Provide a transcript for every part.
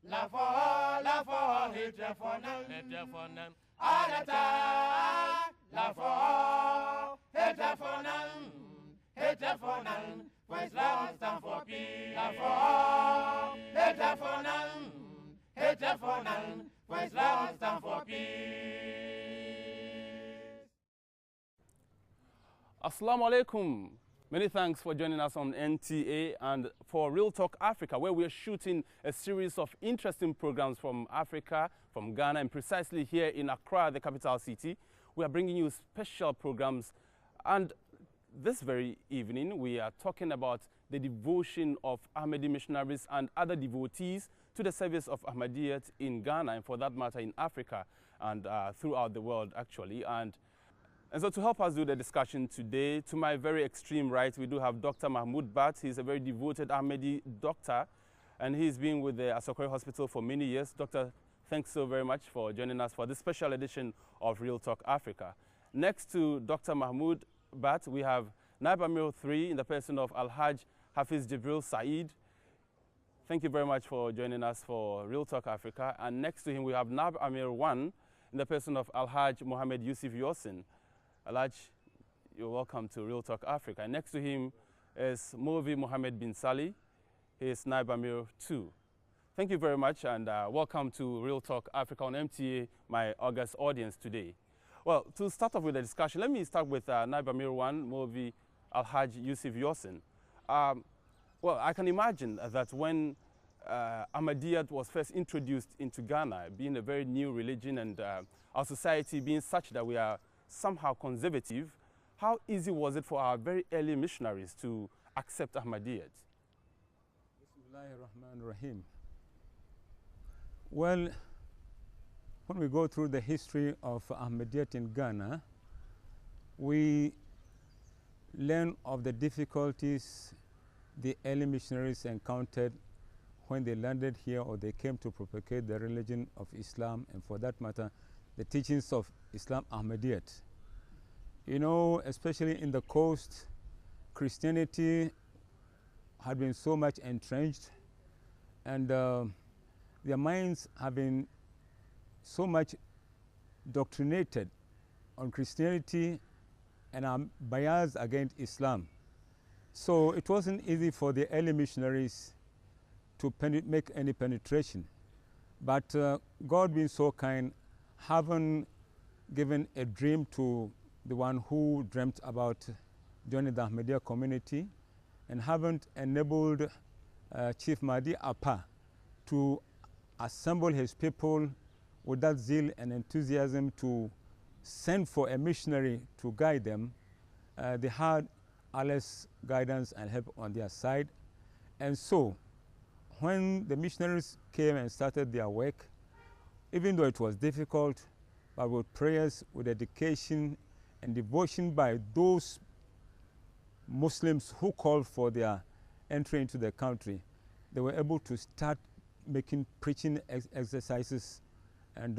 La for, hit for none. All the time. La for, hit for none. For Islam stand for peace. La for, hit for none. For Islam stand for peace. Assalamu alaikum. Many thanks for joining us on NTA and for Real Talk Africa, where we are shooting a series of interesting programs from Africa, from Ghana, and precisely here in Accra, the capital city. We are bringing you special programs, and this very evening we are talking about the devotion of Ahmadi missionaries and other devotees to the service of Ahmadiyyat in Ghana, and for that matter in Africa and throughout the world actually. And so to help us do the discussion today, to my very extreme right, we do have Dr. Mahmoud Bat. He's a very devoted Ahmadi doctor, and he's been with the Asokwe Hospital for many years. Doctor, thanks so very much for joining us for this special edition of Real Talk Africa. Next to Dr. Mahmoud Bat, we have Naib Amir 3 in the person of Al-Hajj Hafiz Jibril Saeed. Thank you very much for joining us for Real Talk Africa. And next to him, we have Naib Amir 1 in the person of Al-Hajj Mohammed Yusuf Yosin. Al-Hajj, you're welcome to Real Talk Africa. And next to him is Movi Mohammed bin Sali. He is Naib Amir 2. Thank you very much, and welcome to Real Talk Africa on MTA, my august audience today. Well, to start off with the discussion, let me start with Naib Amir 1, Movi Al-Hajj Yusuf Yosin. Well, I can imagine that when Ahmadiyyat was first introduced into Ghana, being a very new religion and our society being such that we are somehow conservative, how easy was it for our very early missionaries to accept Ahmadiyyat? Bismillahirrahmanirrahim. Well, when we go through the history of Ahmadiyyat in Ghana, we learn of the difficulties the early missionaries encountered when they landed here or they came to propagate the religion of Islam, and for that matter, the teachings of Islam Ahmadiyyat. You know, especially in the coast, Christianity had been so much entrenched, and their minds have been so much doctrinated on Christianity and are biased against Islam. So it wasn't easy for the early missionaries to make any penetration. But God being so kind, haven't given a dream to the one who dreamt about joining the Ahmadiyya community, and haven't enabled Chief Mahdi Apa to assemble his people with that zeal and enthusiasm to send for a missionary to guide them. They had Allah's guidance and help on their side. And so when the missionaries came and started their work, even though it was difficult, but with prayers, with dedication and devotion by those Muslims who called for their entry into the country, they were able to start making preaching exercises, and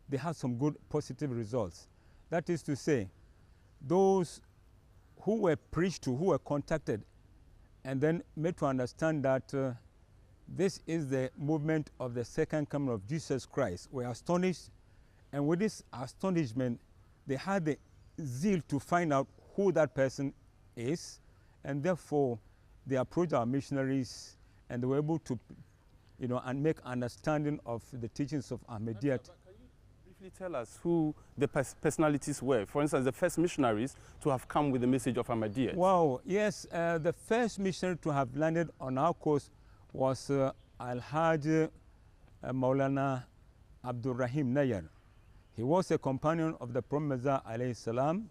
they had some good positive results. That is to say, those who were preached to, who were contacted, and then made to understand that this is the movement of the second coming of Jesus Christ, were astonished, and with this astonishment, they had the zeal to find out who that person is, and therefore they approached our missionaries, and they were able to, you know, and make understanding of the teachings of Ahmadiyyat. Can you briefly tell us who the personalities were? For instance, the first missionaries to have come with the message of Ahmadiyyat. Wow, yes, the first missionary to have landed on our coast was Al-Hajj Maulana Abdul Rahim Nayar. He was a companion of the Prophet Mirza alayhi salam,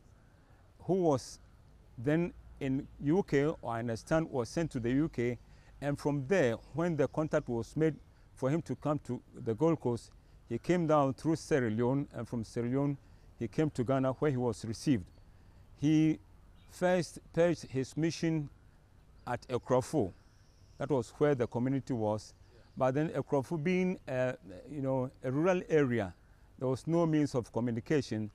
who was then in UK, or I understand was sent to the UK, and from there, when the contact was made for him to come to the Gold Coast, he came down through Sierra Leone, and from Sierra Leone, he came to Ghana, where he was received. He first pledged his mission at Ekrofo. That was where the community was. But then Ekrofo being, you know, a rural area, there was no means of communication,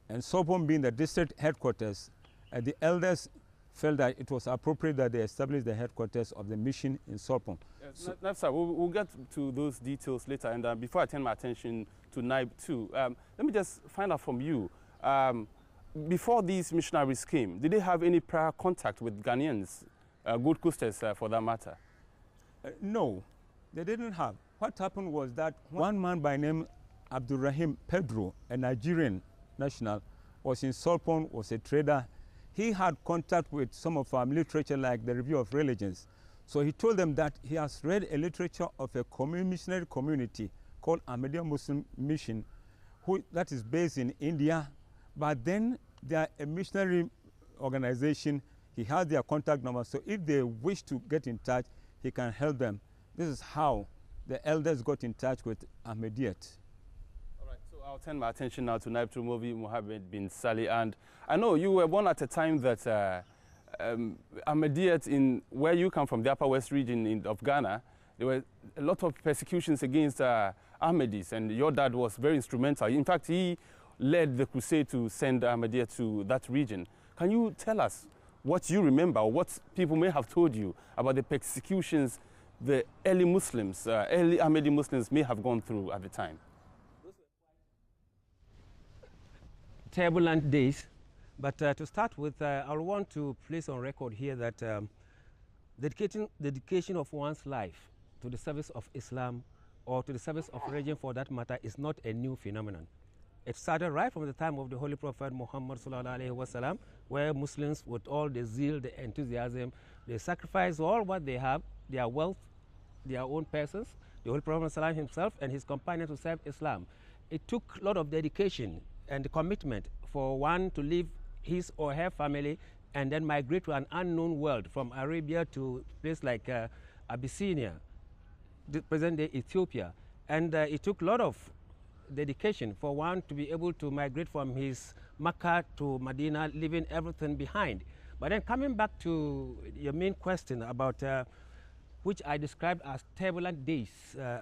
and Sobom being the district headquarters, the elders felt that it was appropriate that they establish the headquarters of the mission in Sorpon. Yes, sir, we'll get to those details later. And before I turn my attention to Naib too, let me just find out from you. Before these missionaries came, did they have any prior contact with Ghanaians, Gold Coasters for that matter? No, they didn't have. What happened was that one man by name Abdurrahim Pedro, a Nigerian national, was in Sorpon, was a trader. He had contact with some of our literature like the Review of Religions. So he told them that he has read a literature of a missionary community called Ahmadiyya Muslim Mission, that is based in India. But then they are a missionary organization. He has their contact number, so if they wish to get in touch, he can help them. This is how the elders got in touch with Ahmadiyyat. All right, so I'll turn my attention now to Naib Tumovi Mohammed bin Salih. And I know you were born at a time that Ahmadiyyat, in where you come from, the Upper West region of Ghana, there were a lot of persecutions against Ahmadis, and your dad was very instrumental. In fact, he led the crusade to send Ahmadiyya to that region. Can you tell us what you remember, or what people may have told you about the persecutions the early Muslims, early Ahmadi Muslims may have gone through at the time? Turbulent days, but to start with, I want to place on record here that dedication of one's life to the service of Islam or to the service of religion for that matter is not a new phenomenon. It started right from the time of the Holy Prophet Muhammad sallallahu alaihi wasallam, where Muslims, with all the zeal, the enthusiasm, they sacrifice all what they have, their wealth, their own persons, the Holy Prophet ﷺ himself and his companions to serve Islam. It took a lot of dedication and commitment for one to leave his or her family and then migrate to an unknown world, from Arabia to a place like Abyssinia, the present-day Ethiopia. And it took a lot of dedication for one to be able to migrate from his Makkah to Medina, leaving everything behind. But then coming back to your main question about which I described as turbulent days,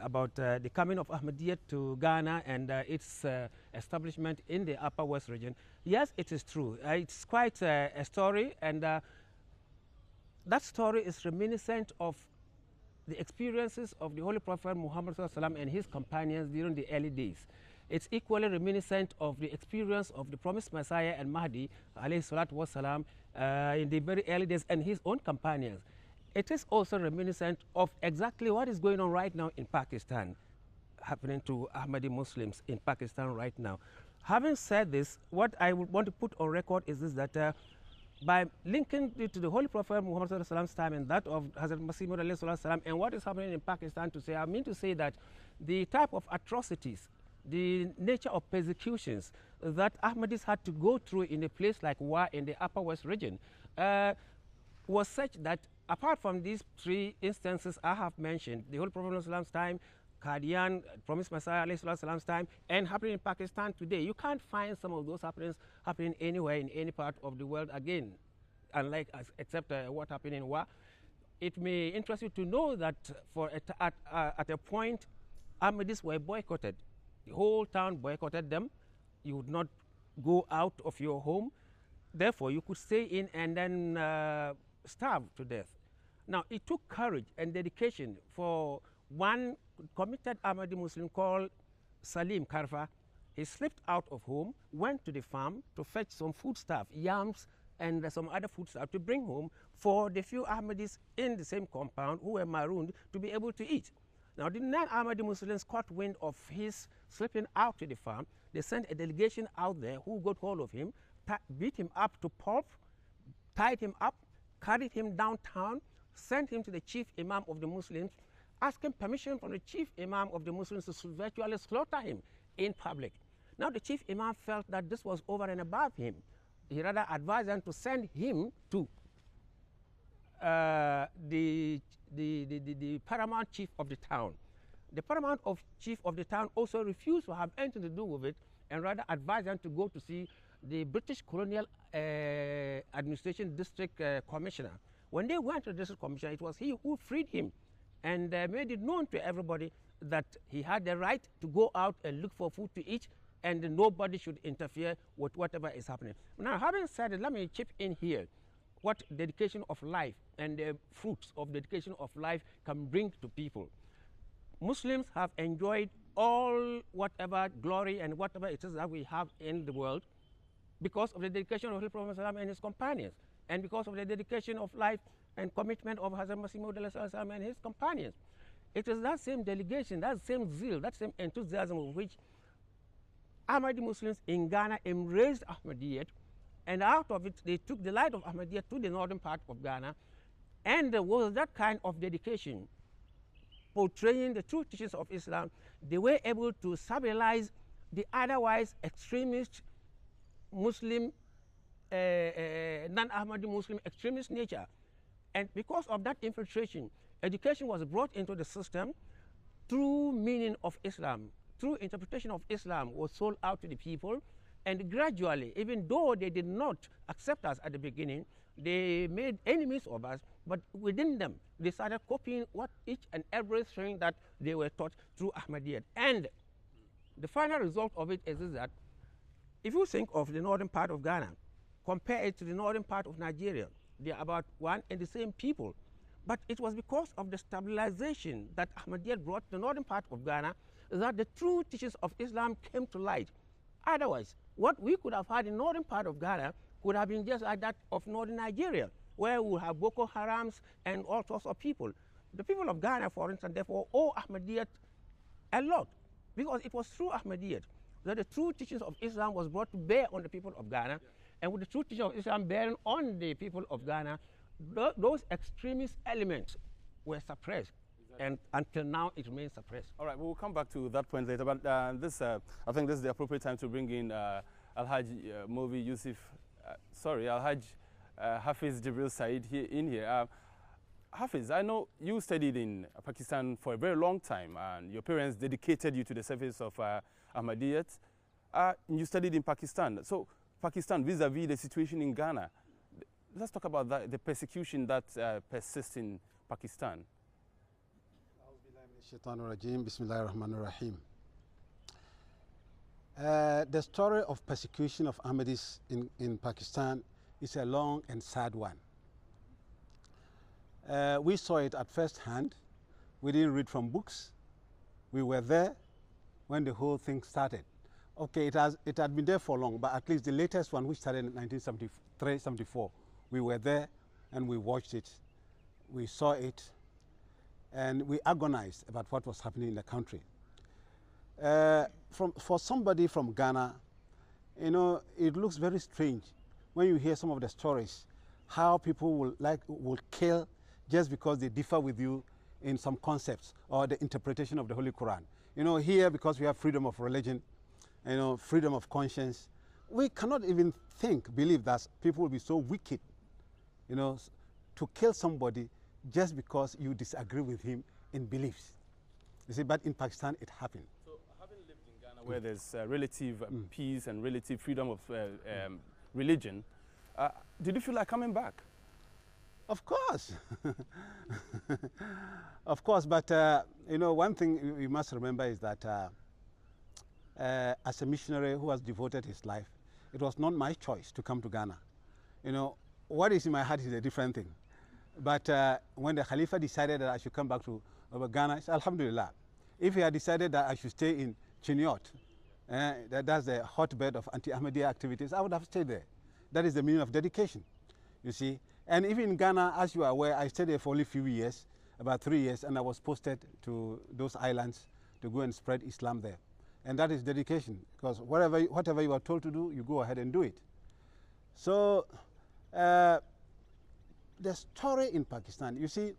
about the coming of Ahmadiyya to Ghana and its establishment in the Upper West region. Yes, it is true. It's quite a story, and that story is reminiscent of the experiences of the Holy Prophet Muhammad ﷺ and his companions during the early days. It's equally reminiscent of the experience of the promised Messiah and Mahdi ﷺ in the very early days and his own companions. It is also reminiscent of exactly what is going on right now in Pakistan, happening to Ahmadi Muslims in Pakistan right now. Having said this, what I would want to put on record is this, that by linking it to the Holy Prophet Muhammad ﷺ's time and that of Hazrat Masih Maud ﷺ and what is happening in Pakistan today, I mean to say that the type of atrocities, the nature of persecutions that Ahmadis had to go through in a place like Wa in the Upper West region was such that, apart from these three instances I have mentioned, the Holy Prophet ﷺ's time, Qadian, Promised Messiah ﷺ's time, and happening in Pakistan today, you can't find some of those happenings happening anywhere in any part of the world again, unlike except what happened in Wa. It may interest you to know that at a point, Ahmadis were boycotted. The whole town boycotted them. You would not go out of your home. Therefore, you could stay in and then starve to death. Now, it took courage and dedication for one committed Ahmadi Muslim called Salim Karfa. He slipped out of home, went to the farm to fetch some foodstuff, yams and some other foodstuff to bring home for the few Ahmadis in the same compound who were marooned to be able to eat. Now, the non-Ahmadi Muslims caught wind of his slipping out to the farm. They sent a delegation out there who got hold of him, beat him up to pulp, tied him up, carried him downtown, sent him to the chief imam of the Muslims, asking permission from the chief imam of the Muslims to virtually slaughter him in public. Now, the chief imam felt that this was over and above him. He rather advised them to send him to the paramount chief of the town. The paramount chief of the town also refused to have anything to do with it and rather advised them to go to see the British Colonial Administration District Commissioner. When they went to the district commissioner, it was he who freed him and made it known to everybody that he had the right to go out and look for food to eat, and nobody should interfere with whatever is happening. Now, having said it, let me chip in here. what dedication of life and the fruits of dedication of life can bring to people. Muslims have enjoyed all whatever glory and whatever it is that we have in the world because of the dedication of the Prophet and his companions, and because of the dedication of life and commitment of Hazrat Masih Maud and his companions. It is that same delegation, that same zeal, that same enthusiasm of which Ahmadi Muslims in Ghana embraced Ahmadiyyat, and out of it they took the light of Ahmadiyyat to the northern part of Ghana, and there was that kind of dedication portraying the true teachings of Islam. They were able to stabilize the otherwise extremist Muslim, non-Ahmadi Muslim extremist nature. And because of that infiltration, education was brought into the system. True meaning of Islam, true interpretation of Islam was sold out to the people, and gradually, even though they did not accept us at the beginning, they made enemies of us, but within them, they started copying what each and everything that they were taught through Ahmadiyyat. And the final result of it is that if you think of the northern part of Ghana, compare it to the northern part of Nigeria, they are about one and the same people. But it was because of the stabilization that Ahmadiyyat brought to the northern part of Ghana that the true teachings of Islam came to light. Otherwise, what we could have had in the northern part of Ghana could have been just like that of northern Nigeria, where we have Boko Harams and all sorts of people. The people of Ghana, for instance, therefore owe Ahmadiyyat a lot, because it was through Ahmadiyyat that the true teachings of Islam was brought to bear on the people of Ghana, and with the true teachings of Islam bearing on the people of Ghana, those extremist elements were suppressed, and until now it remains suppressed. All right, we'll come back to that point later, but I think this is the appropriate time to bring in Alhaj Movi Yusuf, Alhaj Hafiz Jibril Said here. Hafiz, I know you studied in Pakistan for a very long time, and your parents dedicated you to the service of Ahmadiyyat. You studied in Pakistan. So Pakistan, vis-a-vis the situation in Ghana, let's talk about that, the persecution that persists in Pakistan. The story of persecution of Ahmadis in Pakistan is a long and sad one. We saw it at first hand. We didn't read from books. We were there when the whole thing started. Okay, it had been there for long, but at least the latest one, which started in 1973-74, we were there and we watched it. We saw it, and we agonized about what was happening in the country. For somebody from Ghana, you know, it looks very strange when you hear some of the stories, how people will kill just because they differ with you in some concepts or the interpretation of the Holy Quran. You know, here, because we have freedom of religion, you know, freedom of conscience, we cannot even believe that people will be so wicked, you know, to kill somebody just because you disagree with him in beliefs. You see, but in Pakistan, it happened. So, having lived in Ghana, where there's relative peace and relative freedom of religion, did you feel like coming back? Of course. Of course, but you know, one thing you must remember is that as a missionary who has devoted his life, it was not my choice to come to Ghana. You know, what is in my heart is a different thing. But when the Khalifa decided that I should come back to Ghana, I said, Alhamdulillah. If he had decided that I should stay in Chiniot, that's the hotbed of anti-Ahmadiyya activities, I would have stayed there. That is the meaning of dedication, you see. And even in Ghana, as you are aware, I stayed there for only a few years, about 3 years, and I was posted to those islands to go and spread Islam there. And that is dedication, because whatever you are told to do, you go ahead and do it. So the story in Pakistan, you see,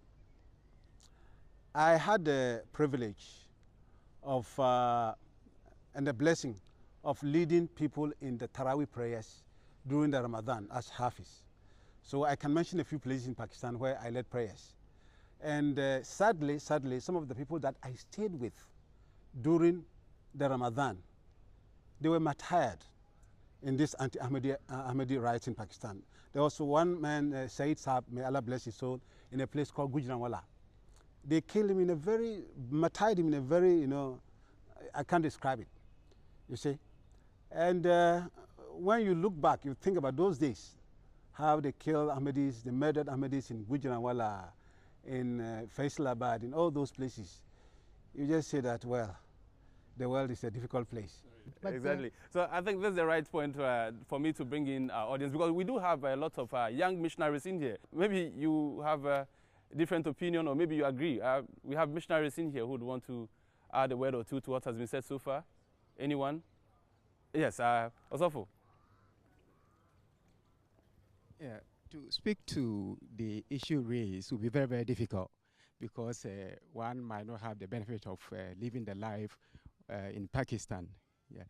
I had the privilege of and the blessing of leading people in the Taraweeh prayers during the Ramadan as Hafiz. So I can mention a few places in Pakistan where I led prayers. And sadly, some of the people that I stayed with during the Ramadan, they were martyred in this anti-Ahmadi riots in Pakistan. There was one man, Said Saab, may Allah bless his soul, in a place called Gujranwala. They killed him martyred him in a very, you know, I can't describe it, you see. And when you look back, you think about those days, how they killed Ahmadis, they murdered Ahmadis in Gujranwala, in Faisalabad, in all those places. You just say that, well, the world is a difficult place. But exactly. So I think this is the right point for me to bring in our audience, because we do have a lot of young missionaries in here. Maybe you have a different opinion, or maybe you agree. We have missionaries in here who would want to add a word or two to what has been said so far. Anyone? Yes, Osofo. Yeah, to speak to the issue raised will be very, very difficult, because one might not have the benefit of living the life in Pakistan. Yeah.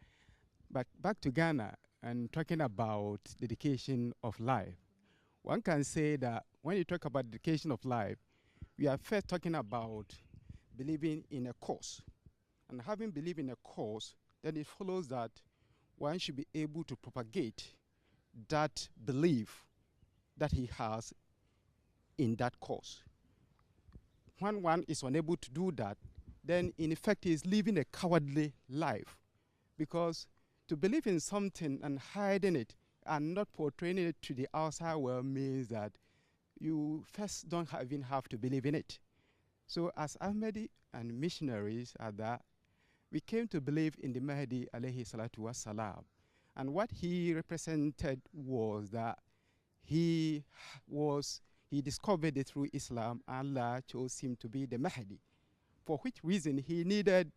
But back to Ghana and talking about dedication of life, one can say that when you talk about dedication of life, we are first talking about believing in a cause. And having believed in a cause, then it follows that one should be able to propagate that belief that he has in that cause. When one is unable to do that, then in effect he is living a cowardly life, because to believe in something and hiding it and not portraying it to the outside world means that you first don't even have to believe in it. So as Ahmadi and missionaries are that, we came to believe in the Mahdi alayhi salatu wassalam. And what he represented was that he discovered it through Islam. Allah chose him to be the Mahdi, for which reason he needed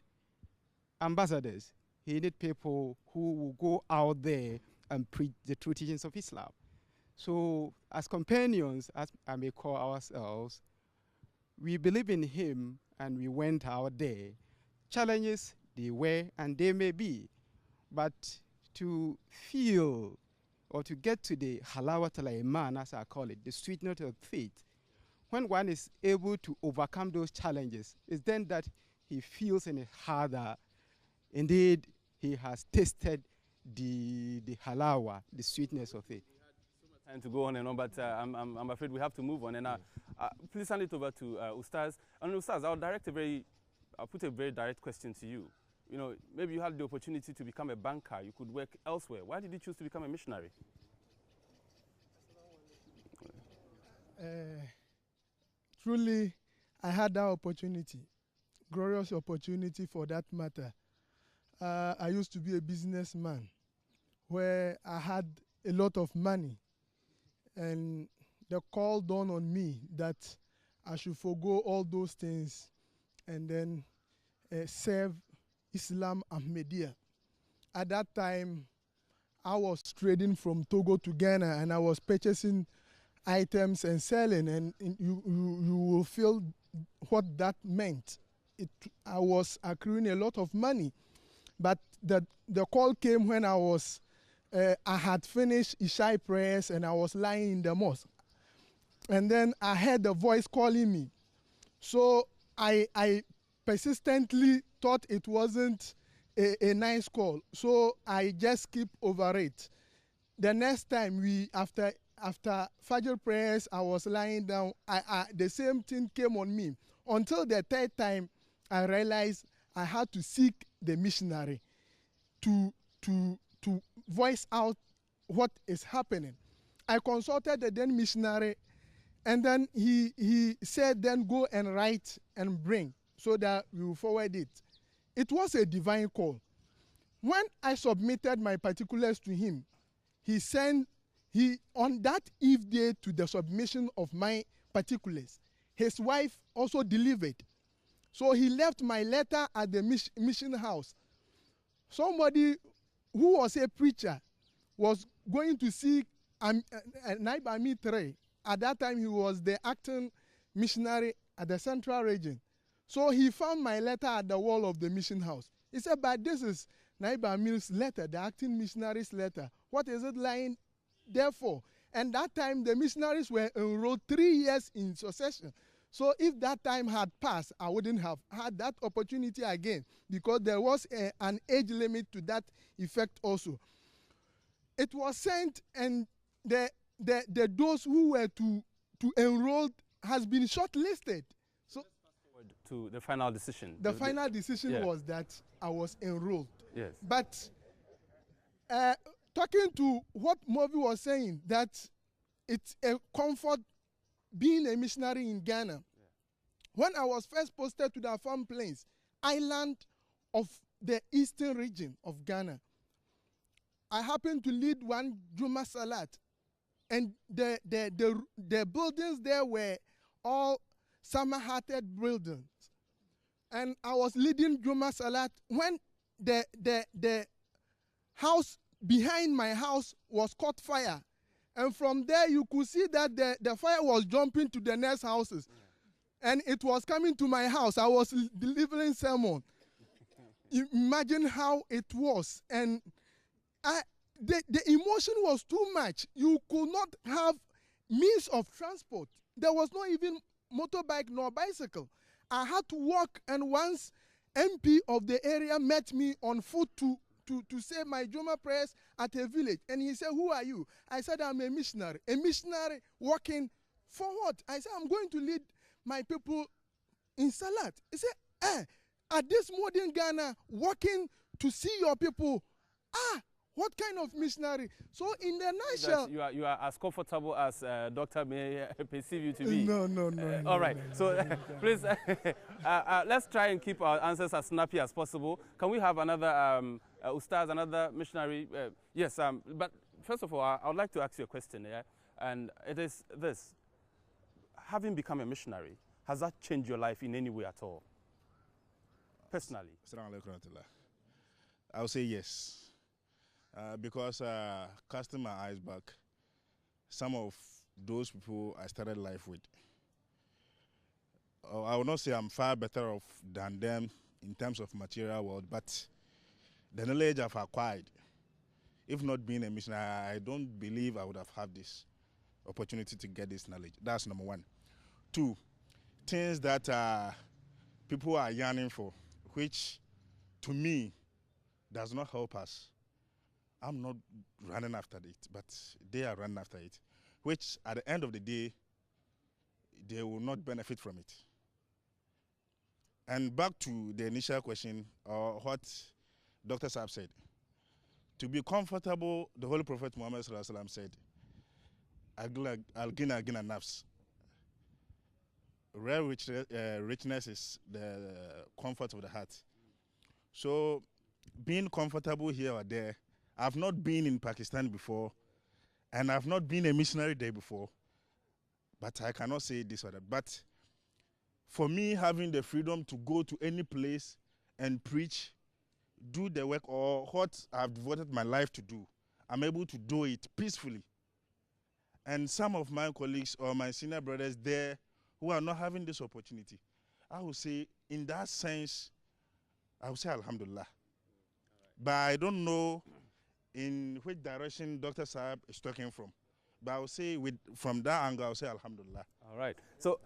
ambassadors. He needed people who will go out there and preach the true teachings of Islam. So as companions, as I may call ourselves, we believe in him and we went out there. Challenges, they were and they may be, but to feel or to get to the halawat al-iman, as I call it, the sweetness of faith, when one is able to overcome those challenges, it's then that he feels in his heart that indeed he has tasted the halawa, the sweetness of it. Time to go on and on, but I'm afraid we have to move on. And please hand it over to Ustaz. And Ustaz, I'll put a very direct question to you. You know, maybe you had the opportunity to become a banker. You could work elsewhere. Why did you choose to become a missionary? Truly, I had that opportunity, glorious opportunity for that matter. I used to be a businessman where I had a lot of money, and the call dawned on me that I should forgo all those things and then serve Islam Ahmadiyya. At that time, I was trading from Togo to Ghana, and I was purchasing items and selling, and you will feel what that meant. I was accruing a lot of money, but the call came when I had finished Isha prayers and I was lying in the mosque, and then I heard the voice calling me. So I persistently thought it wasn't a nice call, so I just skipped over it. The next time after Fajr prayers, I was lying down, the same thing came on me. Until the third time, I realized I had to seek the missionary to voice out what is happening. I consulted the then missionary, and then he said, then go and write and bring so that we will forward it. It was a divine call. When I submitted my particulars to him, on that eve day to the submission of my particulars, his wife also delivered. So he left my letter at the mission house. Somebody who was a preacher was going to see Naiba Mitre. At that time, he was the acting missionary at the central region. So he found my letter at the wall of the mission house. He said, but this is Naiba Mil's letter, the acting missionary's letter. What is it lying there for? And that time, the missionaries were enrolled 3 years in succession. So if that time had passed, I wouldn't have had that opportunity again, because there was an age limit to that effect also. It was sent, and those who were to enroll has been shortlisted. So to the final decision. The final decision was that I was enrolled. Yes. But talking to what Movi was saying, that it's a comfort being a missionary in Ghana. Yeah. When I was first posted to the Afam Plains, island of the eastern region of Ghana, I happened to lead one Juma Salat, and the buildings there were all summer-hearted buildings. And I was leading Juma Salat when the house behind my house was caught fire. And from there, you could see that the fire was jumping to the next houses. And it was coming to my house. I was delivering sermon. Imagine how it was. And the emotion was too much. You could not have means of transport. There was not even motorbike nor bicycle. I had to walk, and once MP of the area met me on foot to say my Juma prayers at a village. And he said, "Who are you?" I said, "I'm a missionary." A missionary working for what? I said, "I'm going to lead my people in Salat." He said, at this modern Ghana, working to see your people, what kind of missionary? So in the nutshell, you are as comfortable as Doctor may perceive you to be. No. All right. So please, let's try and keep our answers as snappy as possible. Can we have another Ustaz, another missionary? Yes. But first of all, I would like to ask you a question. Yeah, and it is this: having become a missionary, has that changed your life in any way at all? Personally. I would say yes. Because casting my eyes back, some of those people I started life with, I will not say I'm far better off than them in terms of material world, but the knowledge I've acquired, if not being a missionary, I don't believe I would have had this opportunity to get this knowledge. That's number one. Two, things that people are yearning for, which to me does not help us. I'm not running after it, but they are running after it, which at the end of the day, they will not benefit from it. And back to the initial question, or what Dr. Saab said, to be comfortable, the Holy Prophet Muhammad said, Al-Gina Gina Nafs. Real richness is the comfort of the heart. So being comfortable here or there, I've not been in Pakistan before, and I've not been a missionary there before, but I cannot say this or that. But for me, having the freedom to go to any place and preach, do the work, or what I've devoted my life to do, I'm able to do it peacefully. And some of my colleagues or my senior brothers there who are not having this opportunity, I would say, in that sense, I would say Alhamdulillah. But I don't know in which direction Dr. Saab is talking from. But I would say from that angle, I would say Alhamdulillah. All right. So,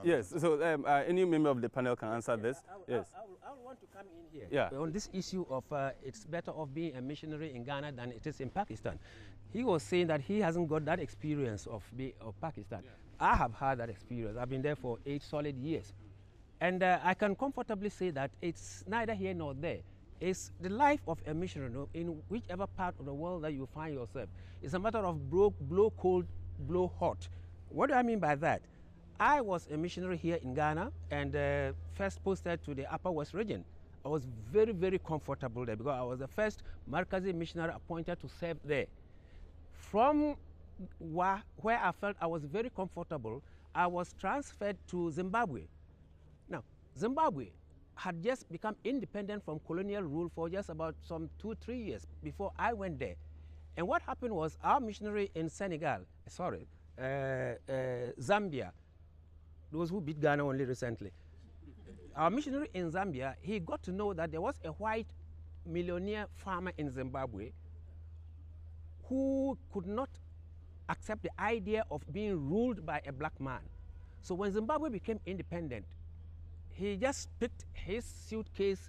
yes, so any member of the panel can answer this. Yes. I would want to come in here. Yeah. On this issue of it's better off being a missionary in Ghana than it is in Pakistan. He was saying that he hasn't got that experience of Pakistan. Yeah. I have had that experience. I've been there for 8 solid years. And I can comfortably say that it's neither here nor there. It's the life of a missionary in whichever part of the world that you find yourself. It's a matter of blow cold, blow hot. What do I mean by that? I was a missionary here in Ghana and first posted to the Upper West region. I was very, very comfortable there because I was the first Markazi missionary appointed to serve there. From where I felt I was very comfortable, I was transferred to Zimbabwe. Now, Zimbabwe had just become independent from colonial rule for just about some 2-3 years before I went there. And what happened was our missionary in Zambia, those who beat Ghana only recently, our missionary in Zambia, he got to know that there was a white millionaire farmer in Zimbabwe who could not accept the idea of being ruled by a black man. So when Zimbabwe became independent, he just picked his suitcase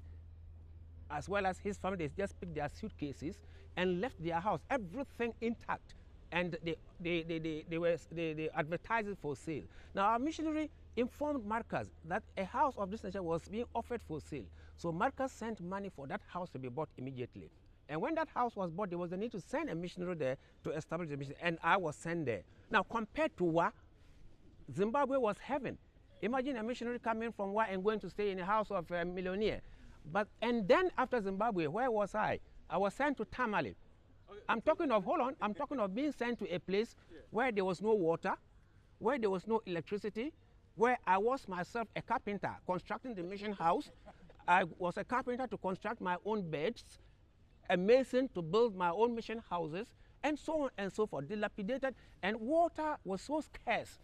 as well as his family. They just picked their suitcases and left their house, everything intact. And they advertised it for sale. Now our missionary informed Marcus that a house of this nature was being offered for sale. So Marcus sent money for that house to be bought immediately. And when that house was bought, there was a need to send a missionary there to establish the mission, and I was sent there. Now, compared to Wa, Zimbabwe was heaven. Imagine a missionary coming from Wa and going to stay in a house of a millionaire. And then after Zimbabwe, where was I? I was sent to Tamale. I'm talking of, hold on, I'm talking of being sent to a place where there was no water, where there was no electricity, where I was myself a carpenter constructing the mission house. I was a carpenter to construct my own beds, a mason to build my own mission houses, and so on and so forth, dilapidated. And water was so scarce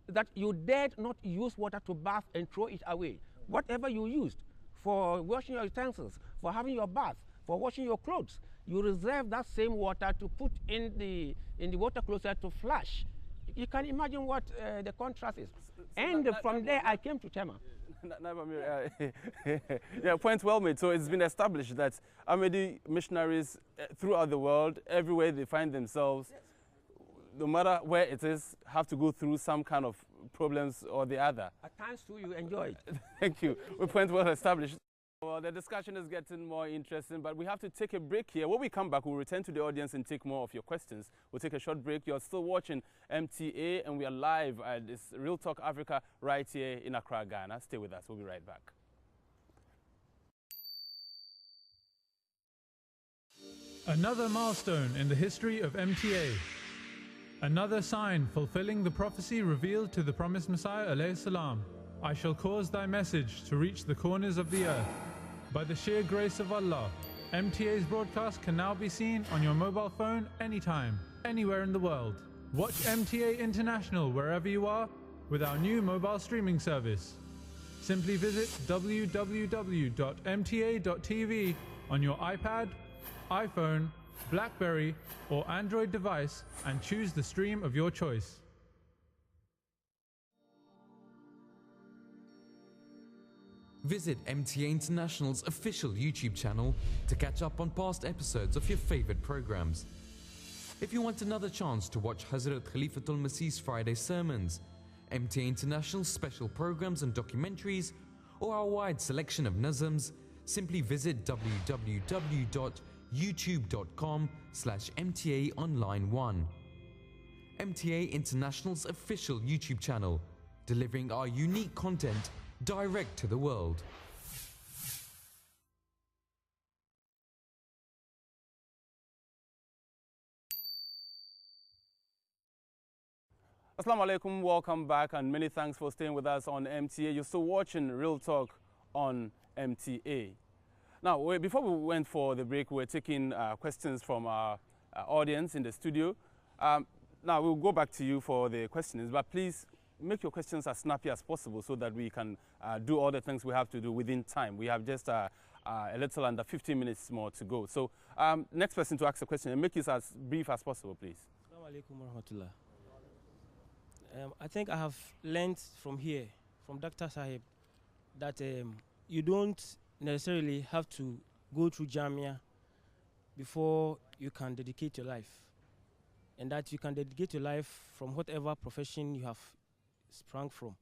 that you dared not use water to bath and throw it away. Whatever you used for washing your utensils, for having your bath, for washing your clothes, you reserve that same water to put in the water closet to flush. You can imagine what the contrast is. And from there, I came to Tema. Yeah, point well made. So it's been established that Ahmadi missionaries throughout the world, everywhere they find themselves, no matter where it is, have to go through some kind of problems or the other. At times too, you enjoy it. Thank you. Point well established. Well, the discussion is getting more interesting, but we have to take a break here. When we come back, we'll return to the audience and take more of your questions. We'll take a short break. You're still watching MTA, and we are live at this Real Talk Africa right here in Accra, Ghana. Stay with us. We'll be right back. Another milestone in the history of MTA. Another sign fulfilling the prophecy revealed to the promised Messiah alayhi salam. I shall cause thy message to reach the corners of the earth. By the sheer grace of Allah, MTA's broadcast can now be seen on your mobile phone anytime, anywhere in the world. Watch MTA International wherever you are with our new mobile streaming service. Simply visit www.mta.tv on your iPad, iPhone, BlackBerry or Android device and choose the stream of your choice. Visit MTA International's official YouTube channel to catch up on past episodes of your favorite programs. If you want another chance to watch Hazrat Khalifatul Masih's Friday sermons, MTA International's special programs and documentaries, or our wide selection of nazms, simply visit www.youtube.com/MTAonline1. MTA International's official YouTube channel, delivering our unique content direct to the world. Assalamu alaikum, welcome back and many thanks for staying with us on MTA. You're still watching Real Talk on MTA. Now, before we went for the break, we were taking questions from our audience in the studio. Now, we'll go back to you for the questions, but please make your questions as snappy as possible so that we can do all the things we have to do within time. We have just a little under 15 minutes more to go. So next person to ask a question, and make it as brief as possible, please. Assalamu alaikum warahmatullah. I think I have learned from here, from Dr. Sahib, that you don't necessarily have to go through Jamia before you can dedicate your life. And that you can dedicate your life from whatever profession you have sprung from.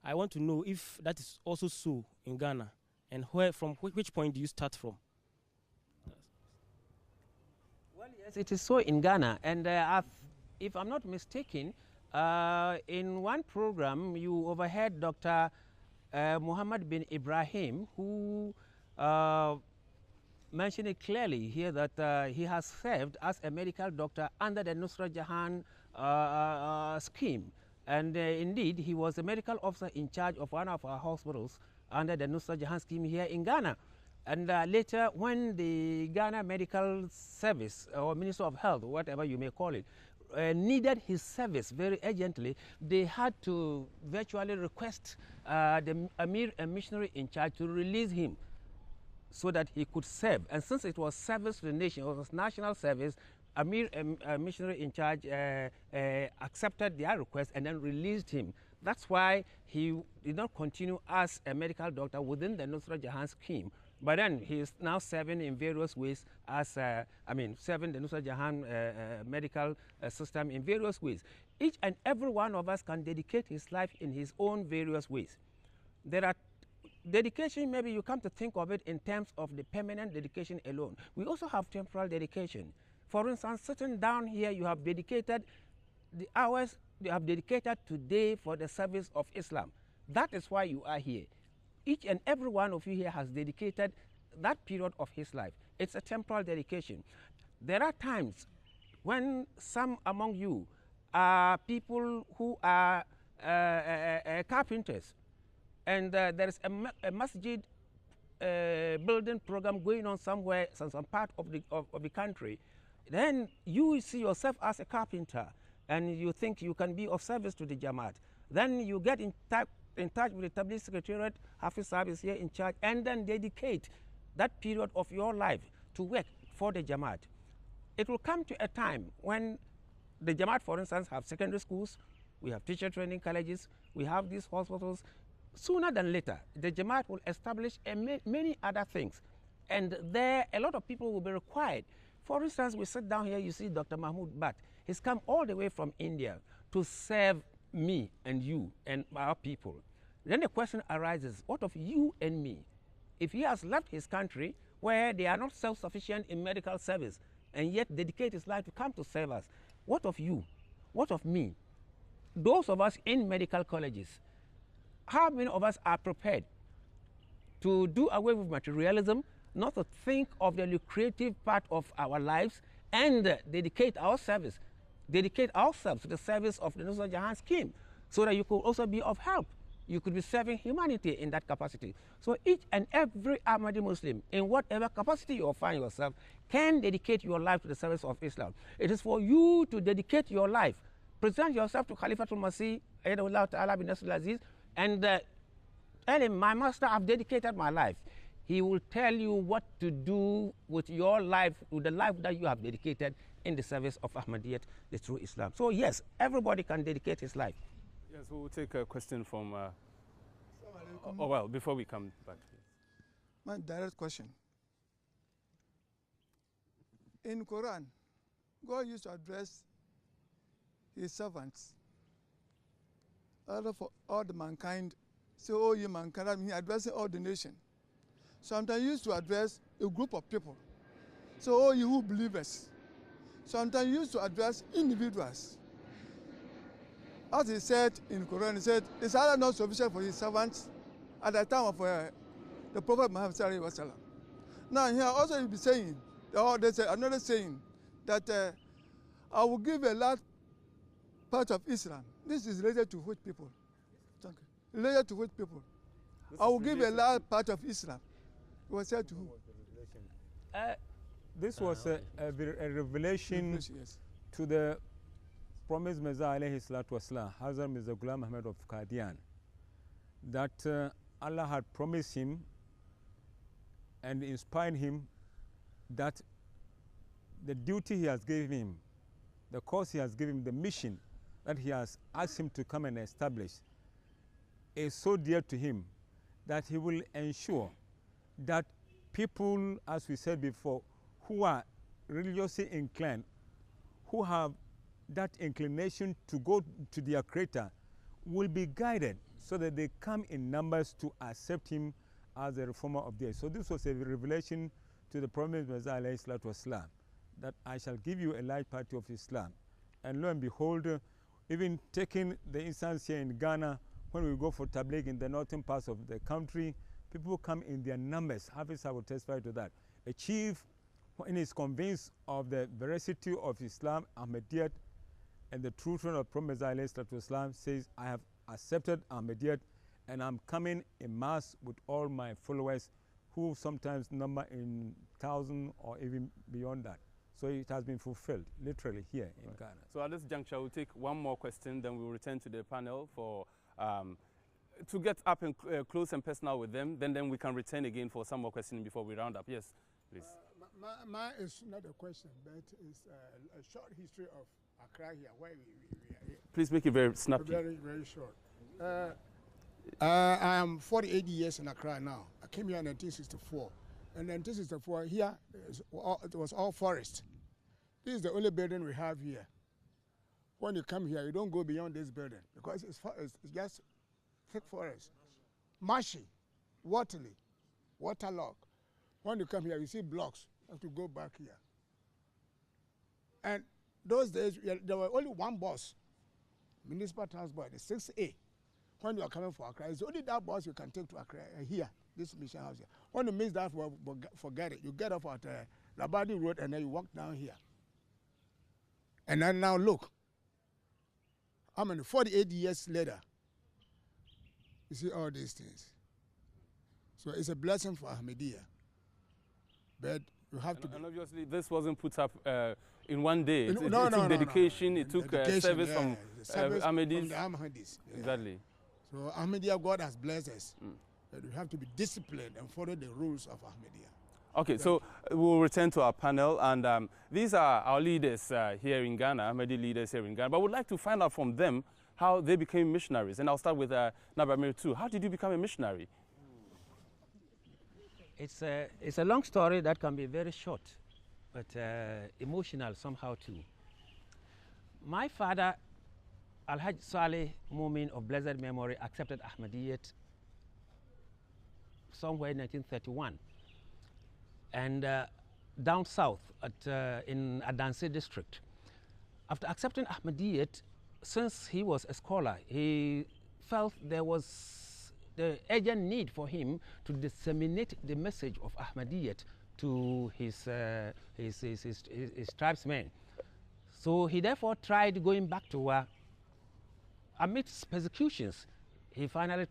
I want to know if that is also so in Ghana, and from which point do you start from? Well, yes, it is so in Ghana, and if I'm not mistaken, in one program you overheard Dr. Muhammad bin Ibrahim, who mentioned it clearly here that he has served as a medical doctor under the Nusrat Jahan scheme. And indeed, he was a medical officer in charge of one of our hospitals under the Nusrat Jahan scheme here in Ghana. And later, when the Ghana Medical Service, or Minister of Health, whatever you may call it, needed his service very urgently, they had to virtually request the Amir, a missionary in charge, to release him so that he could serve. And since it was service to the nation, it was national service, Amir, a missionary in charge, accepted their request and then released him. That's why he did not continue as a medical doctor within the Nusrat Jahan scheme. But then he is now serving in various ways as, serving the Nusrat Jahan medical system in various ways. Each and every one of us can dedicate his life in his own various ways. There are dedication, maybe you come to think of it in terms of the permanent dedication alone. We also have temporal dedication. For instance, sitting down here, you have dedicated the hours you have dedicated today for the service of Islam. That is why you are here. Each and every one of you here has dedicated that period of his life. It's a temporal dedication. There are times when some among you are people who are carpenters, and there is a masjid building program going on somewhere, some part of the country. Then you see yourself as a carpenter, and you think you can be of service to the Jama'at. Then you get in touch with the Tabligh Secretariat, Hafiz Sahib is here in charge, and then dedicate that period of your life to work for the Jama'at. It will come to a time when the Jama'at, for instance, have secondary schools, we have teacher training colleges, we have these hospitals. Sooner than later, the Jama'at will establish many other things, and there a lot of people will be required. For instance, we sit down here, you see Dr. Mahmoud Bhatt. He's come all the way from India to serve me and you and our people. Then the question arises, what of you and me? If he has left his country where they are not self-sufficient in medical service and yet dedicate his life to come to serve us, what of you? What of me? Those of us in medical colleges, how many of us are prepared to do away with materialism, not to think of the lucrative part of our lives, and dedicate ourselves to the service of the Nusrat Jahan scheme, so that you could also be of help. You could be serving humanity in that capacity. So each and every Ahmadi Muslim, in whatever capacity you find yourself, can dedicate your life to the service of Islam. It is for you to dedicate your life. Present yourself to Khalifatul Masih, Ayyadahullah Ta'ala bin Nasr al-Aziz, and tell him, my master, I've dedicated my life. He will tell you what to do with your life, with the life that you have dedicated in the service of Ahmadiyyat, the true Islam. So yes, everybody can dedicate his life. Yes, we'll take a question from, oh well, before we come back. My direct question. In Quran, God used to address his servants, for all the mankind, say, oh, you mankind, I mean, he addressing all the nation. Sometimes he used to address a group of people. So, oh, you who believers. Sometimes he used to address individuals. As he said in Quran, he said, is Allah not sufficient for his servants at the time of the Prophet Muhammad sallallahu alaihi wasallam? Now here also he'll be saying, or there's another saying, that I will give a large part of Islam. This is related to which people? Thank you. Related to which people? I will give a large part of Islam. It was said to who? This was a revelation Yes. to the promised Messiah alayhi salatu wasalam, Hazrat Mirza Ghulam Ahmad of Qadian, that Allah had promised him and inspired him that the duty he has given him, the cause he has given him, the mission that he has asked him to come and establish is so dear to him that he will ensure that people, as we said before, who are religiously inclined, who have that inclination to go to their Creator, will be guided so that they come in numbers to accept him as a reformer of theirs. So this was a revelation to the promised Messiah alayhi salatu wasalam, that I shall give you a large party of Islam. And lo and behold, even taking the instance here in Ghana, when we go for tabligh in the northern parts of the country, people come in their numbers. Hafiz will testify to that. A chief, when he is convinced of the veracity of Islam, Ahmadiyyat, and the truth of Prophet Islam, says, I have accepted Ahmadiyyat and I'm coming in mass with all my followers, who sometimes number in 1,000 or even beyond that. So it has been fulfilled, literally, here in Ghana. So at this juncture, we'll take one more question, then we'll return to the panel for to get up and close and personal with them. Then we can return again for some more questions before we round up. Yes, please. Mine is not a question, but it's a short history of Accra here, where we are here. Please make it very snappy. Very, very short. I am 48 years in Accra now. I came here in 1964. In 1964, here, it was all forest. This is the only building we have here. When you come here, you don't go beyond this building because it's just thick forest. Marshy. waterlogged. When you come here, you see blocks. You have to go back here. And those days, there were only one bus, municipal transport, the 6A. When you are coming for Accra, it's only that bus you can take to Accra here, this mission house here. When you miss that, forget it. You get off at Labadi Road and then you walk down here. And then now look, 48 years later, you see all these things. So it's a blessing for Ahmadiyya. But you have to be. And obviously, this wasn't put up in one day. It took dedication. It took service from Ahmadis. From the Ahmadis. Yeah. Exactly. So Ahmadiyya, God has blessed us. But we have to be disciplined and follow the rules of Ahmadiyya. Okay, so we'll return to our panel, and these are our leaders here in Ghana, Ahmadi leaders here in Ghana. But we'd like to find out from them how they became missionaries. And I'll start with Nabamir too. How did you become a missionary? It's a long story that can be very short, but emotional somehow too. My father, Al-Hajj Saleh Mumin of blessed memory, accepted Ahmadiyyat somewhere in 1931. And down south in Adansi district. After accepting Ahmadiyyat, since he was a scholar, he felt there was the urgent need for him to disseminate the message of Ahmadiyyat to his tribesmen. So he therefore tried going back to Wa. Amidst persecutions, he finally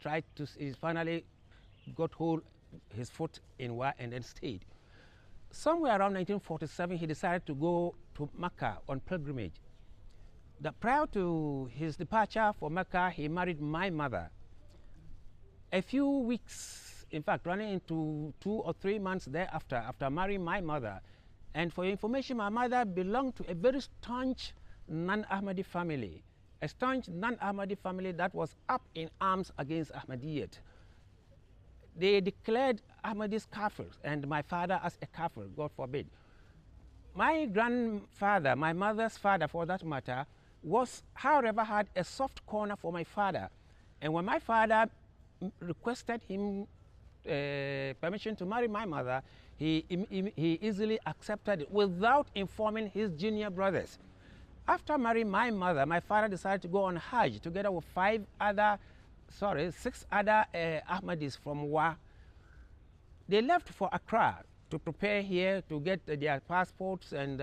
got hold his foot in Wa and then stayed. Somewhere around 1947, he decided to go to Mecca on pilgrimage. Prior to his departure for Mecca, he married my mother. A few weeks, in fact, running into 2 or 3 months thereafter, after marrying my mother, and for your information, my mother belonged to a very staunch non-Ahmadi family, a staunch non-Ahmadi family that was up in arms against Ahmadiyyat. They declared Ahmadis kafirs, and my father as a kafir, God forbid. My grandfather, my mother's father for that matter, however, had a soft corner for my father. And when my father requested him permission to marry my mother, he easily accepted it without informing his junior brothers. After marrying my mother, my father decided to go on Hajj together with 6 other Ahmadis from Wa. They left for Accra to prepare here to get their passports and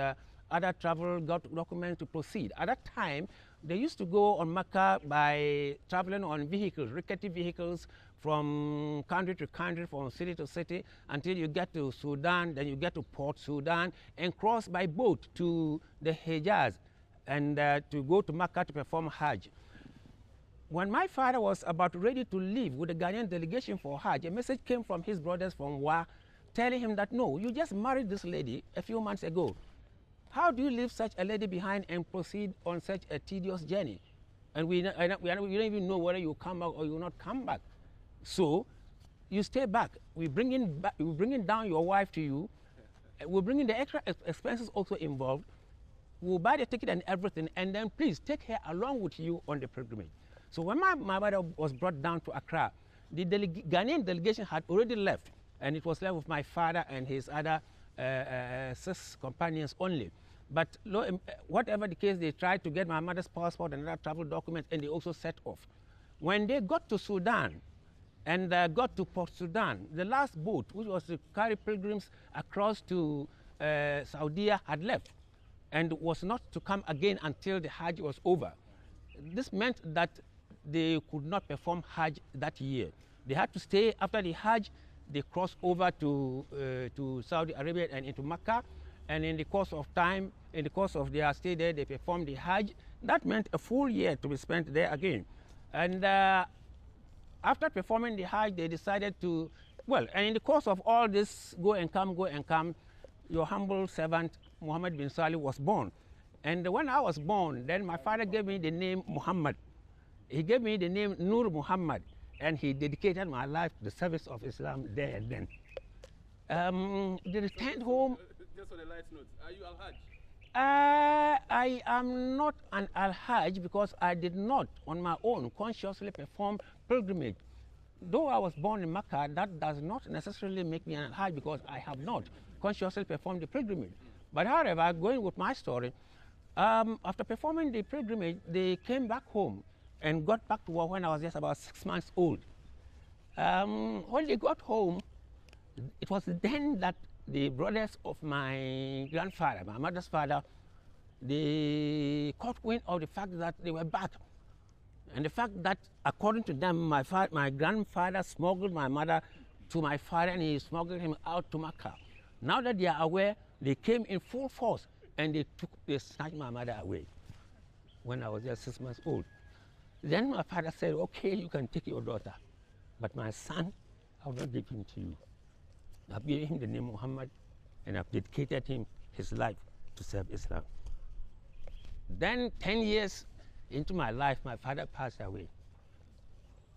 other travel documents to proceed. At that time, they used to go on Mecca by traveling on vehicles, rickety vehicles, from country to country, from city to city, until you get to Sudan, then you get to Port Sudan, and cross by boat to the Hejaz, and to go to Mecca to perform Hajj. When my father was about ready to leave with the Ghanaian delegation for Hajj, a message came from his brothers from Wa telling him that, no, you just married this lady a few months ago. How do you leave such a lady behind and proceed on such a tedious journey? And we don't even know whether you come back or you will not come back. So you stay back. We bring down your wife to you. We'll bring in the extra expenses also involved. We'll buy the ticket and everything, and then please take her along with you on the pilgrimage. So when my mother was brought down to Accra, the Ghanaian delegation had already left, and it was left with my father and his other 6 companions only. But whatever the case, they tried to get my mother's passport and other travel documents, and they also set off. When they got to Sudan and got to Port Sudan, the last boat, which was to carry pilgrims across to Saudi, had left and was not to come again until the Hajj was over. This meant that they could not perform Hajj that year. They had to stay after the Hajj. They crossed over to Saudi Arabia and into Mecca, and in the course of time, in the course of their stay there, they performed the Hajj. That meant a full year to be spent there again. And after performing the Hajj, they decided to, well, and in the course of all this go and come, your humble servant, Muhammad bin Salih, was born. And when I was born, then my father gave me the name Muhammad. He gave me the name Nur Muhammad, and he dedicated my life to the service of Islam there and then. The returned home. Just on a light note, are you Al-Hajj? I am not an Al-Hajj because I did not, on my own, consciously perform pilgrimage. though I was born in Mecca, that does not necessarily make me an Hajj because I have not consciously performed the pilgrimage. But however, going with my story, after performing the pilgrimage, they came back home and got back to work when I was just about 6 months old. When they got home, it was then that the brothers of my grandfather, my mother's father, they caught wind of the fact that they were back. And the fact that, according to them, my grandfather smuggled my mother to my father and he smuggled him out to Makkah. Now that they are aware, they came in full force and they snatched my mother away when I was just 6 months old. Then my father said, okay, you can take your daughter, but my son, I will not give him to you. I've given him the name Muhammad and I've dedicated him his life to serve Islam. Then 10 years into my life, my father passed away.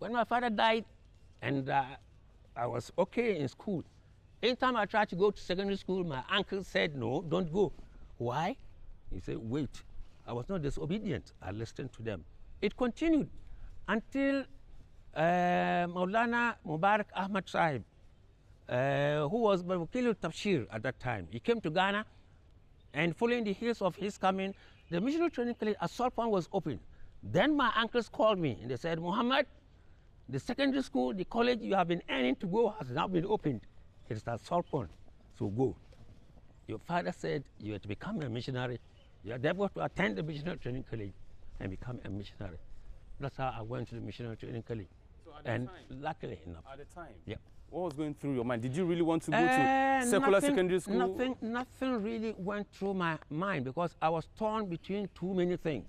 When my father died and I was okay in school, anytime I tried to go to secondary school, my uncle said, no, don't go. Why? He said, wait. I was not disobedient. I listened to them. It continued until Maulana Mubarak Ahmad Sahib, who was Wakil Tafsir at that time, he came to Ghana, and following the heels of his coming, the missionary training college at Solpon was open. Then my uncles called me and they said, Muhammad, the secondary school, the college you have been earning to go has now been opened. It is at Solpon, so go. Your father said you had to become a missionary. You are therefore to attend the missionary training college and become a missionary. That's how I went to the missionary training college. So and luckily enough. At the time? Yeah. What was going through your mind? Did you really want to go to secular secondary school? Nothing really went through my mind because I was torn between too many things.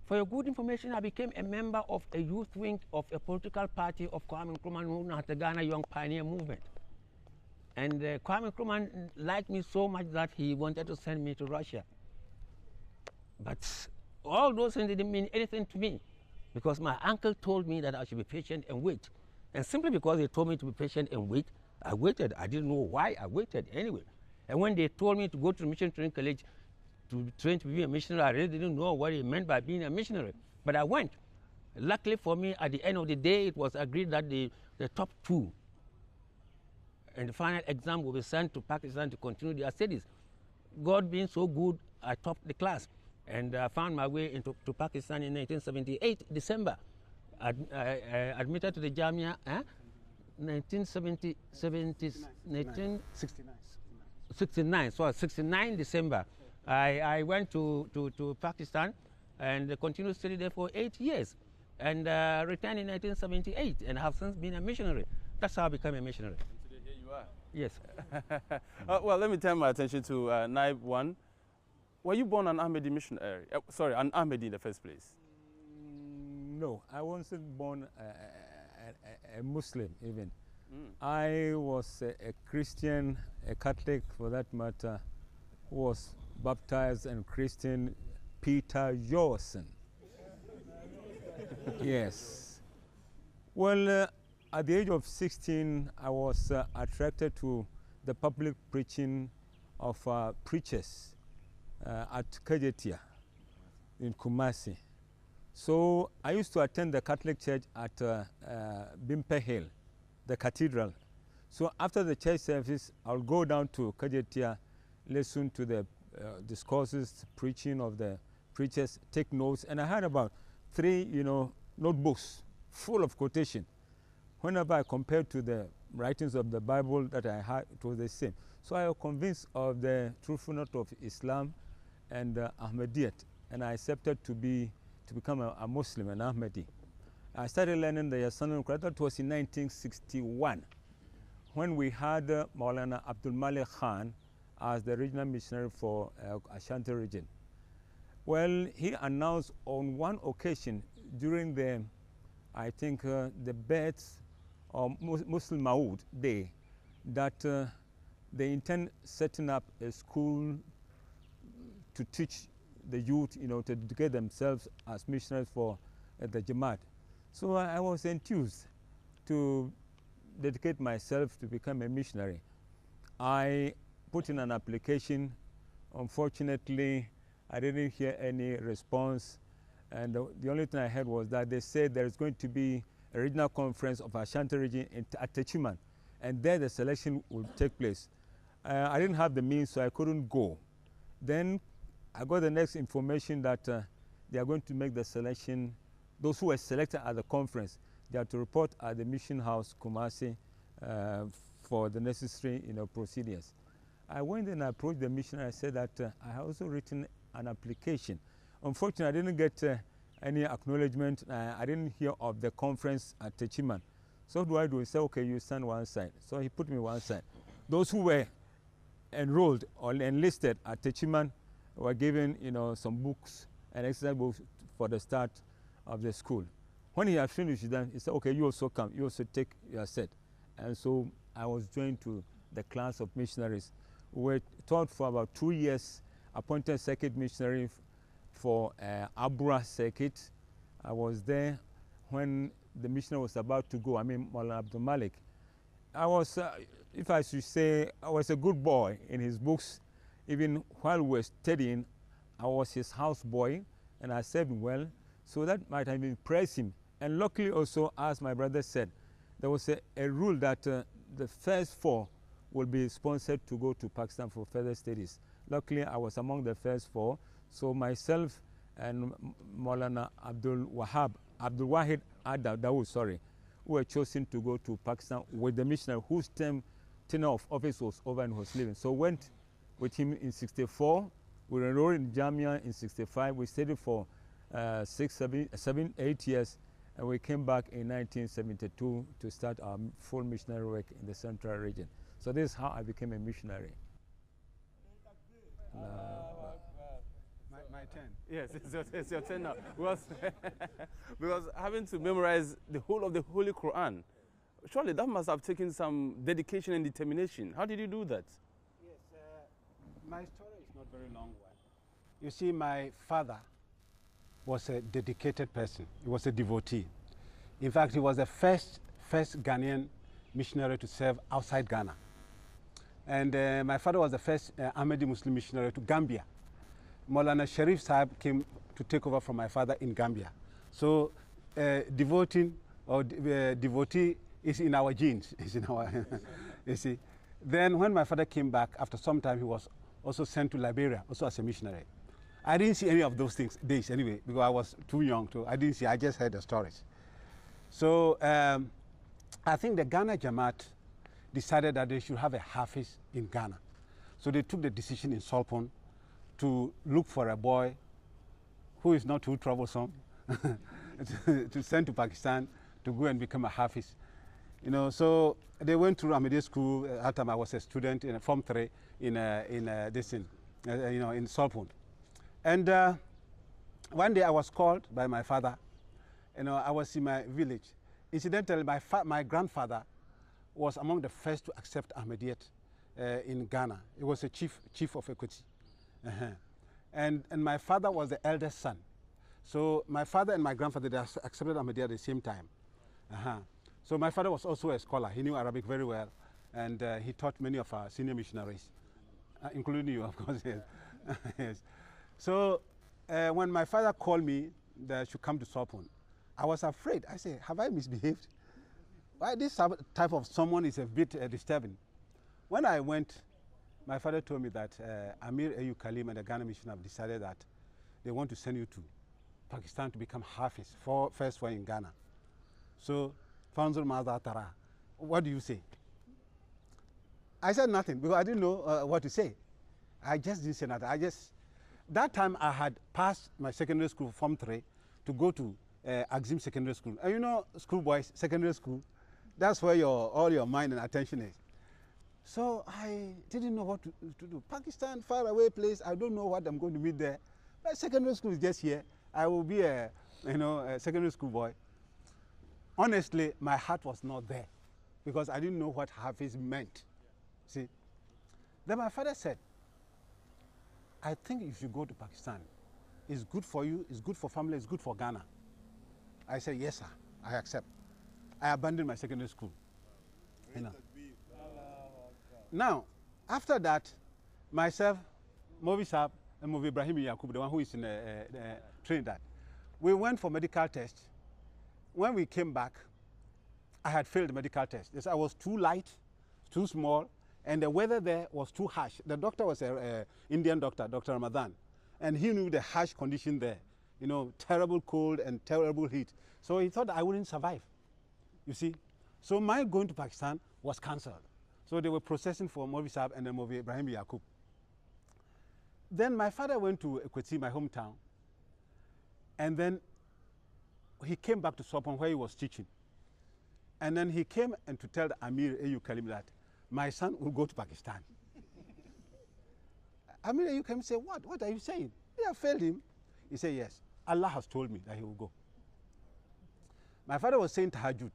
For your good information, I became a member of a youth wing of a political party of Kwame Nkrumah known as the Ghana Young Pioneer Movement. And Kwame Nkrumah liked me so much that he wanted to send me to Russia. But all those things didn't mean anything to me because my uncle told me that I should be patient and wait. And simply because they told me to be patient and wait, I waited. I didn't know why I waited anyway. And when they told me to go to the mission training college to train to be a missionary, I really didn't know what it meant by being a missionary. But I went. Luckily for me, at the end of the day, it was agreed that the top two and the final exam will be sent to Pakistan to continue their studies. God being so good, I topped the class. And I found my way into Pakistan in 1978, December. Admitted to the Jama'at, 1969, so 69 December. I went to Pakistan and continued study there for 8 years and returned in 1978 and have since been a missionary. That's how I became a missionary. Today, here you are. Yes. Well, let me turn my attention to Naib 1. Were you born an Ahmadi missionary? Sorry, an Ahmadi in the first place? No, I wasn't born a Muslim even. I was a Christian, a Catholic for that matter, who was baptized and Christian Peter Jawson. Yes. Well, at the age of 16, I was attracted to the public preaching of preachers at Kajetia in Kumasi. So I used to attend the Catholic church at Bimpe Hill, the cathedral. So after the church service, I'll go down to Kajetia, listen to the discourses, preaching of the preachers, take notes, and I had about 3, notebooks full of quotation. Whenever I compared to the writings of the Bible that I had, it was the same. So I was convinced of the truthfulness of Islam and Ahmadiyyat, and I accepted to become a Muslim, an Ahmadi. I started learning the Yasan al-Quran. That was in 1961, when we had Maulana Abdul Malik Khan as the regional missionary for Ashanti region. Well, he announced on one occasion during the, I think, the birth of Muslim Maud Day, that they intend setting up a school to teach the youth, to educate themselves as missionaries for the Jama'at. So I was enthused to dedicate myself to become a missionary. I put in an application. Unfortunately, I didn't hear any response. And the only thing I heard was that they said there's going to be a regional conference of Ashanti region at Techiman, and there the selection will take place. I didn't have the means, so I couldn't go. Then I got the next information that they are going to make the selection. Those who were selected at the conference, they are to report at the Mission House, Kumasi, for the necessary procedures. I went and I approached the missionary. I said that I have also written an application. Unfortunately, I didn't get any acknowledgement. I didn't hear of the conference at Techiman. So what do I do? He said, okay, you stand one side. So he put me one side. Those who were enrolled or enlisted at Techiman were given, some books and exercise books for the start of the school. When he had finished them, he said, okay, you also come. You also take your set. And so I was joined to the class of missionaries. We were taught for about 2 years, appointed circuit missionary for Abra circuit. I was there when the missionary was about to go. I mean, Maulana Abdul Malik. I was, if I should say, I was a good boy in his books. Even while we were studying, I was his house boy, and I served well. So that might have impressed him. And luckily also, as my brother said, there was a rule that the first 4 will be sponsored to go to Pakistan for further studies. Luckily, I was among the first 4. So myself and Maulana Abdul Wahid Dawood, sorry, were chosen to go to Pakistan with the missionary whose tenure of office was over and was leaving. So went with him in 64. We were enrolled in Jama'at in 65. We studied for 7, 8 years, and we came back in 1972 to start our full missionary work in the central region. So this is how I became a missionary. My turn. Yes, it's your turn now. Because having to memorize the whole of the Holy Quran, surely that must have taken some dedication and determination. How did you do that? Yes, my story is not very long one. You see, my father was a dedicated person. He was a devotee. In fact, he was the first Ghanaian missionary to serve outside Ghana. And my father was the first Ahmadi Muslim missionary to Gambia. Maulana Sharif Sahib came to take over from my father in Gambia. So devotee is in our genes, is in our, you see. Then when my father came back, after some time, he was also sent to Liberia, also as a missionary. I didn't see any of those days anyway, because I was too young to, I didn't see, I just heard the stories. So I think the Ghana Jama'at decided that they should have a Hafiz in Ghana. So they took the decision in Solpon to look for a boy who is not too troublesome to send to Pakistan to go and become a Hafiz. So they went through Ahmadiyya school. At that time I was a student in Form 3 in Solpon. And one day I was called by my father. I was in my village. Incidentally, my grandfather was among the first to accept Ahmadiyyat in Ghana. He was a chief of Equity. And my father was the eldest son. So my father and my grandfather, they accepted Ahmadiyya at the same time. So my father was also a scholar. He knew Arabic very well, and he taught many of our senior missionaries, including you, of course. Yes. Yes. So when my father called me that I should come to Solpon, I was afraid. I said, have I misbehaved? Why this type of someone is a bit disturbing. When I went, my father told me that Amir Ayu Kalim and the Ghana Mission have decided that they want to send you to Pakistan to become Hafiz, first one in Ghana. So, Fanzul Maza Tara, what do you say? I said nothing because I didn't know what to say. I just didn't say nothing. That time I had passed my secondary school, Form 3, to go to Axim Secondary School. And schoolboys, secondary school, that's where all your mind and attention is. So I didn't know what to do. Pakistan, far away place, I don't know what I'm going to meet there. My secondary school is just here. I will be a secondary school boy. Honestly, my heart was not there because I didn't know what Hafiz meant. See? Then my father said, I think if you go to Pakistan, it's good for you, it's good for family, it's good for Ghana. I said, yes, sir, I accept. I abandoned my secondary school. Now, after that, myself, Movi Saab, and Movi Ibrahim Yakub, the one who is in Trinidad, we went for medical tests. When we came back, I had failed the medical test. Yes, I was too light, too small, and the weather there was too harsh. The doctor was an Indian doctor, Dr. Ramadan, and he knew the harsh condition there, you know, terrible cold and terrible heat. So he thought I wouldn't survive, you see. So my going to Pakistan was cancelled. So they were processing for Mawvi Saab and then Mawvi Ibrahim Yaqub. Then my father went to Ekweti, my hometown, and then he came back to Sopon where he was teaching. And then he came and to tell the Amir Ayu Kalim that my son will go to Pakistan. Amir Ayu Kalim said, what are you saying? They have failed him. He said, yes, Allah has told me that he will go. My father was saying tahajjud.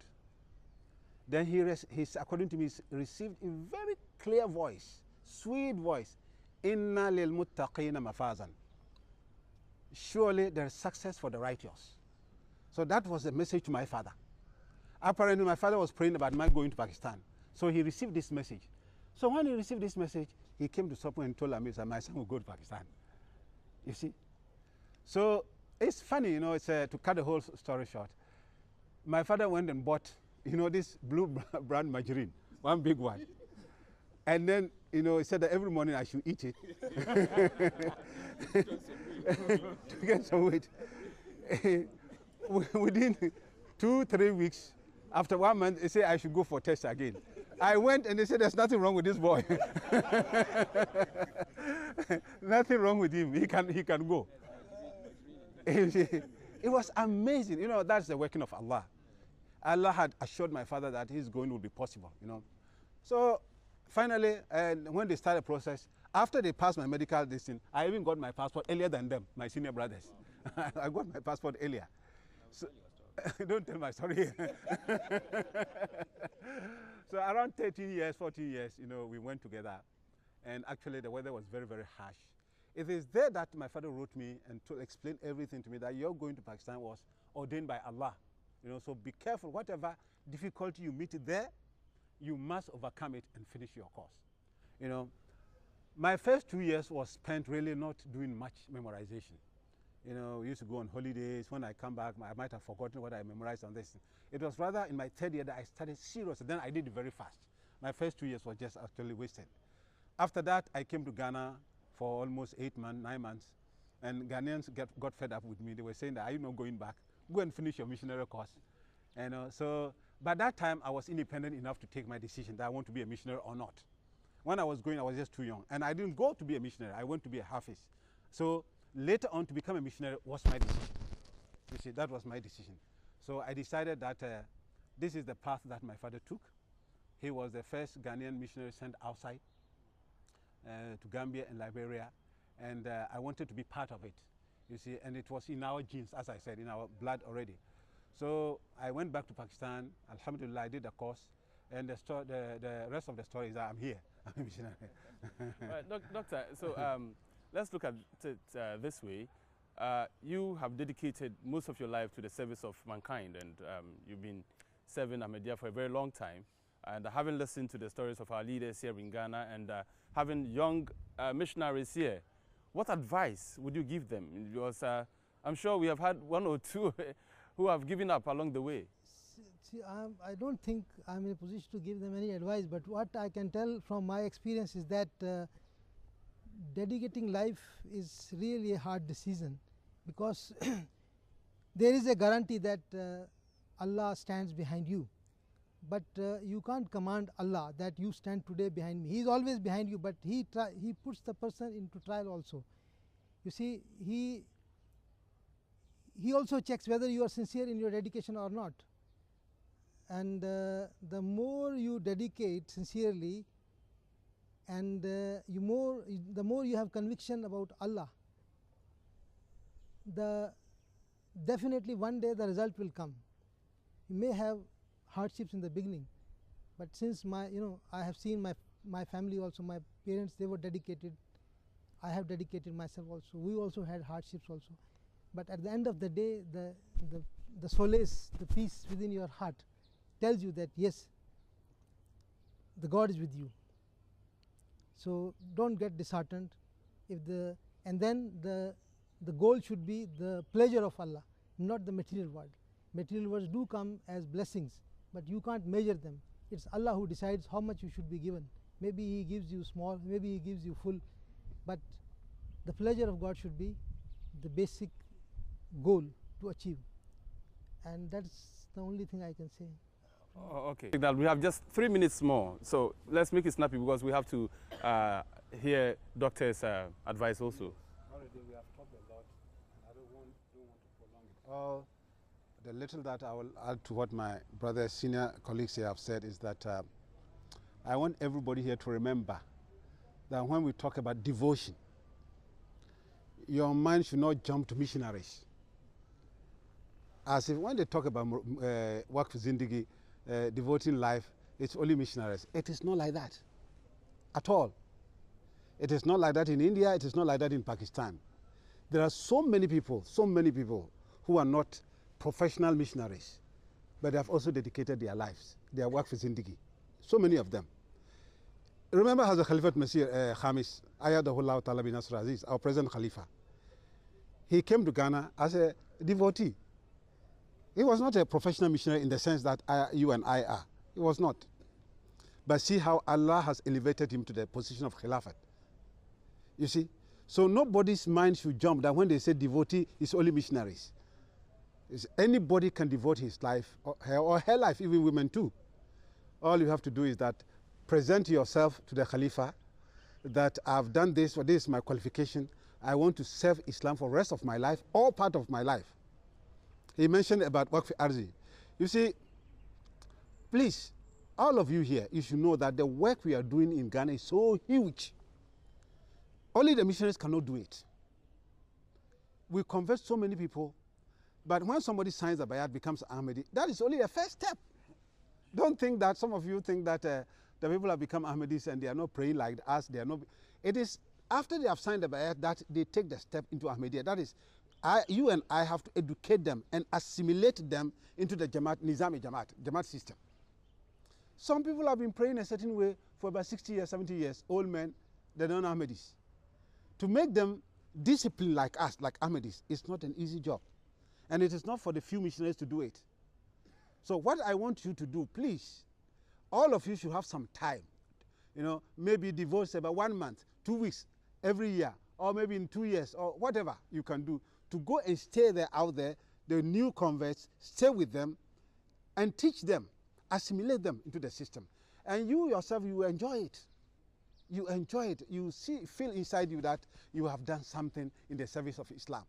Then he according to me, received a very clear voice, sweet voice, Inna lil muttaqina mafazan. Surely there is success for the righteous. So that was the message to my father. Apparently my father was praying about my going to Pakistan. So he received this message. So when he received this message, he came to Sopon and told Amir that my son will go to Pakistan. You see? So it's funny, you know, it's to cut the whole story short. My father went and bought, you know, this blue brand margarine, one big one. And then, you know, he said that every morning I should eat it to get some weight. Within 2-3 weeks, after 1 month, they said I should go for test again. I went and they said there's nothing wrong with this boy. Nothing wrong with him. He can go. It was amazing. You know, that's the working of Allah. Allah had assured my father that his going would be possible, you know. So finally, when they started the process, after they passed my medical distance, I even got my passport earlier than them, my senior brothers. I got my passport earlier. So, don't tell my story. So around 13 years, 14 years, you know, we went together. And actually the weather was very, very harsh. It is there that my father wrote me and to explain everything to me, that your going to Pakistan was ordained by Allah. You know, so be careful. Whatever difficulty you meet there, you must overcome it and finish your course. You know, my first 2 years was spent really not doing much memorization. You know, we used to go on holidays. When I come back, I might have forgotten what I memorized on this. It was rather in my third year that I started seriously. Then I did it very fast. My first 2 years was just actually wasted. After that, I came to Ghana for almost 8 months, 9 months. And Ghanaians got fed up with me. They were saying that, are you not going back? Go and finish your missionary course. And so by that time, I was independent enough to take my decision that I want to be a missionary or not. When I was going, I was just too young. And I didn't go to be a missionary. I went to be a Hafiz. So later on, to become a missionary was my decision. You see, that was my decision. So I decided that this is the path that my father took. He was the first Ghanaian missionary sent outside to Gambia and Liberia. And I wanted to be part of it. You see, and it was in our genes, as I said, in our blood already. So I went back to Pakistan. Alhamdulillah, I did the course. And the rest of the story is that I'm here. I'm a missionary. Right, Doctor, so let's look at it this way. You have dedicated most of your life to the service of mankind, and you've been serving Ahmadiyya for a very long time. And having listened to the stories of our leaders here in Ghana and having young missionaries here, what advice would you give them? Because I'm sure we have had one or two who have given up along the way. See, I don't think I'm in a position to give them any advice, but what I can tell from my experience is that dedicating life is really a hard decision, because there is a guarantee that Allah stands behind you. But you can't command Allah that you stand today behind me. He is always behind you, but he puts the person into trial also. You see, he also checks whether you are sincere in your dedication or not. And the more you dedicate sincerely, and the more you have conviction about Allah, definitely one day the result will come. You may have hardships in the beginning, but since I have seen my family also, my parents, they were dedicated. I have dedicated myself also. We also had hardships also, but at the end of the day, the solace, the peace within your heart tells you that yes, the God is with you. So don't get disheartened. And then the goal should be the pleasure of Allah, not the material world. Material worlds do come as blessings, but you can't measure them. It's Allah who decides how much you should be given. Maybe He gives you small, maybe He gives you full, but the pleasure of God should be the basic goal to achieve, and that's the only thing I can say. Okay. That we have just 3 minutes more, so let's make it snappy because we have to hear doctor's advice also. Already we have talked a lot, and I don't want to prolong it. The little that I will add to what my brother, senior colleagues here have said is that I want everybody here to remember that when we talk about devotion, your mind should not jump to missionaries. As if when they talk about work for Zindagi, devoting life, it's only missionaries. It is not like that at all. It is not like that in India, it is not like that in Pakistan. There are so many people who are not professional missionaries, but they have also dedicated their lives, their work for Zindagi. So many of them. Remember Hazrat Khalifat Masih Khamis, Ayadahullah Ta'ala bin Nasr Aziz, our present Khalifa. He came to Ghana as a devotee. He was not a professional missionary in the sense that you and I are. He was not. But see how Allah has elevated him to the position of Khilafat. You see? So nobody's mind should jump that when they say devotee, it's only missionaries. Anybody can devote his life, or her life, even women too. All you have to do is that present yourself to the Khalifa, that I've done this, or this is my qualification. I want to serve Islam for the rest of my life, or part of my life. He mentioned about Waqf Arzi. You see, please, all of you here, you should know that the work we are doing in Ghana is so huge. Only the missionaries cannot do it. We convert so many people, but when somebody signs a bayat, becomes Ahmadi, that is only the first step. Don't think that, some of you think that the people have become Ahmadis and they are not praying like us. They are not. It is after they have signed the bayat that they take the step into Ahmadiyya. That is, you and I have to educate them and assimilate them into the Jama'at, Nizami Jama'at system. Some people have been praying a certain way for about 60 years, 70 years, old men, they're not Ahmadis. To make them disciplined like us, like Ahmadis, is not an easy job. And it is not for the few missionaries to do it. So what I want you to do, please, all of you should have some time. You know, maybe devote about 1 month, 2 weeks, every year, or maybe in 2 years, or whatever you can do, to go and stay there out there, the new converts, stay with them, and teach them, assimilate them into the system. And you yourself, you enjoy it. You enjoy it. You feel inside you that you have done something in the service of Islam.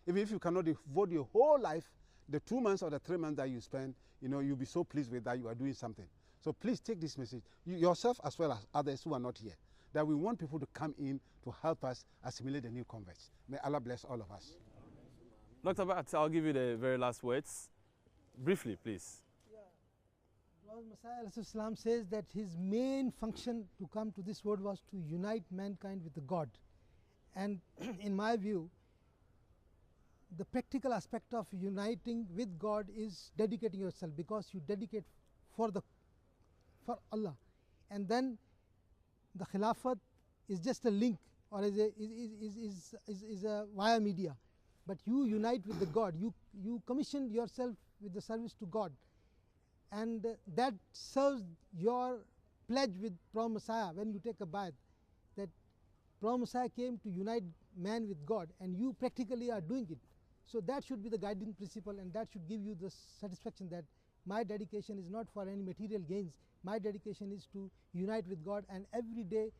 Even if you cannot devote your whole life, the 2 months or the 3 months that you spend, you know, you'll be so pleased with that you are doing something. So please take this message, yourself as well as others who are not here, that we want people to come in to help us assimilate the new converts. May Allah bless all of us. Dr. Bat, I'll give you the very last words. Briefly, please. Prophet Messiah says that his main function to come to this world was to unite mankind with the God. And in my view, the practical aspect of uniting with God is dedicating yourself, because you dedicate for Allah. And then the Khilafat is just a link, or is a via media. But you unite with the God, you commission yourself with the service to God. And that serves your pledge with Prophet Messiah when you take a bayat, that Prophet Messiah came to unite man with God, and you practically are doing it. So that should be the guiding principle, and that should give you the satisfaction that my dedication is not for any material gains. My dedication is to unite with God, and every day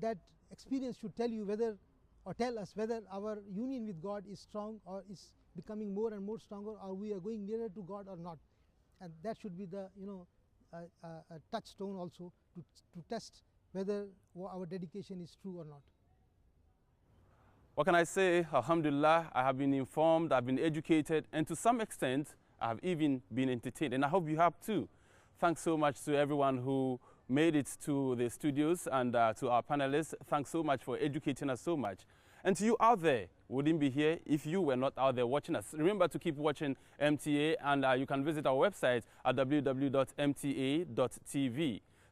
that experience should tell you whether, or tell us whether our union with God is strong or is becoming more and more stronger, or we are going nearer to God or not. And that should be the a touchstone also to test whether our dedication is true or not. What can I say? Alhamdulillah, I have been informed, I've been educated, and to some extent, I have even been entertained, and I hope you have too. Thanks so much to everyone who made it to the studios, and to our panelists. Thanks so much for educating us so much. And to you out there, we wouldn't be here if you were not out there watching us. Remember to keep watching MTA, and you can visit our website at www.mta.tv.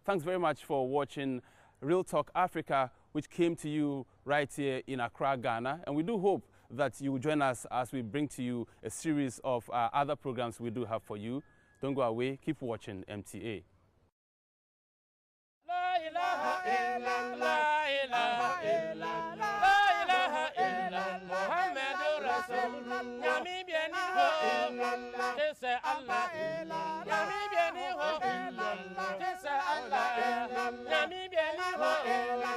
Thanks very much for watching Real Talk Africa, which came to you right here in Accra, Ghana. And we do hope that you will join us as we bring to you a series of other programs we do have for you. Don't go away. Keep watching MTA. La ilaha illallah, la ilaha illallah, la ilaha illallah, Muhammadur Rasulullah. Nyami bieni ho illallah, jese Allah illallah. Nyami bieni ho illallah, jese Allah illallah. Nyami bieni ho illallah.